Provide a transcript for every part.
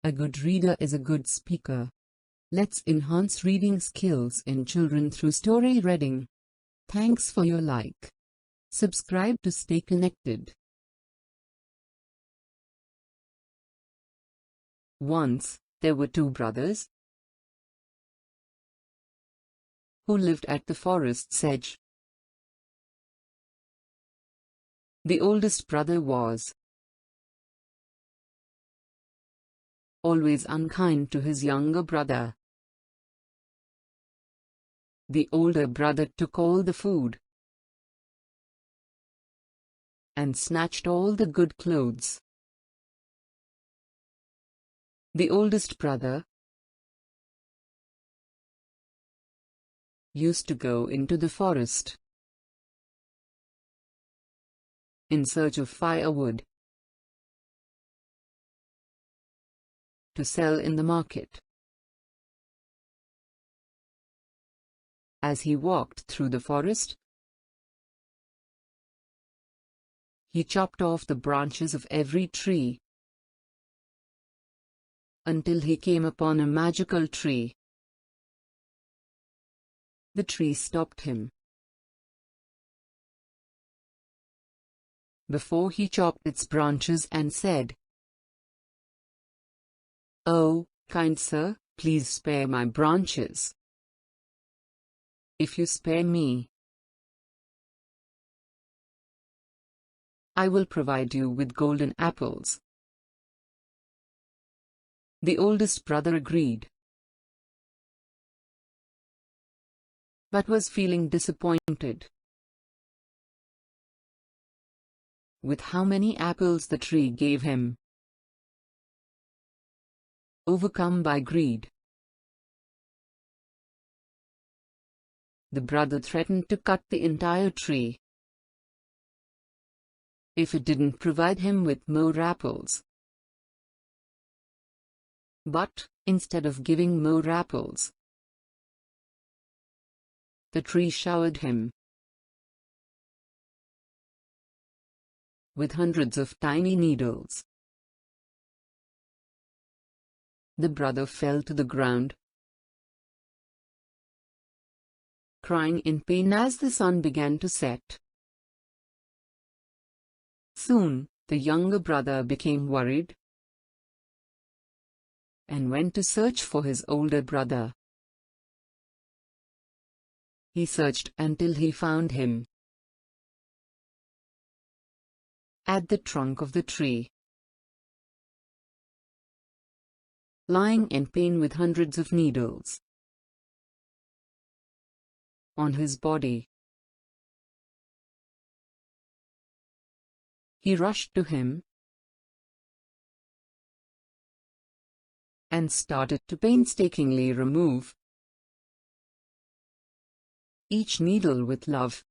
A good reader is a good speaker. Let's enhance reading skills in children through story reading. Thanks for your like. Subscribe to stay connected. Once, there were two brothers who lived at the forest's edge. The oldest brother was always unkind to his younger brother. The older brother took all the food and snatched all the good clothes. The oldest brother used to go into the forest in search of firewood to sell in the market. As he walked through the forest, he chopped off the branches of every tree until he came upon a magical tree. The tree stopped him before he chopped its branches and said, "Oh, kind sir, please spare my branches. If you spare me, I will provide you with golden apples." The oldest brother agreed, but was feeling disappointed with how many apples the tree gave him. Overcome by greed, the brother threatened to cut the entire tree if it didn't provide him with more apples. But, instead of giving more apples, the tree showered him with hundreds of tiny needles. The brother fell to the ground, crying in pain as the sun began to set. Soon, the younger brother became worried and went to search for his older brother. He searched until he found him at the trunk of the tree, lying in pain with hundreds of needles on his body. He rushed to him and started to painstakingly remove each needle with love.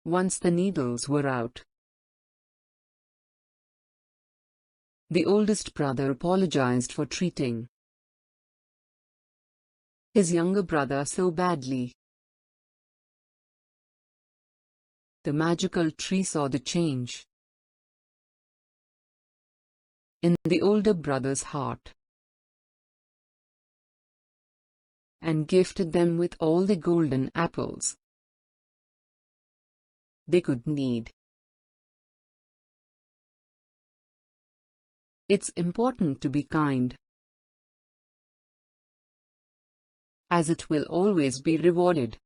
Once the needles were out, the oldest brother apologized for treating his younger brother so badly. The magical tree saw the change in the older brother's heart and gifted them with all the golden apples they could need. It's important to be kind, as it will always be rewarded.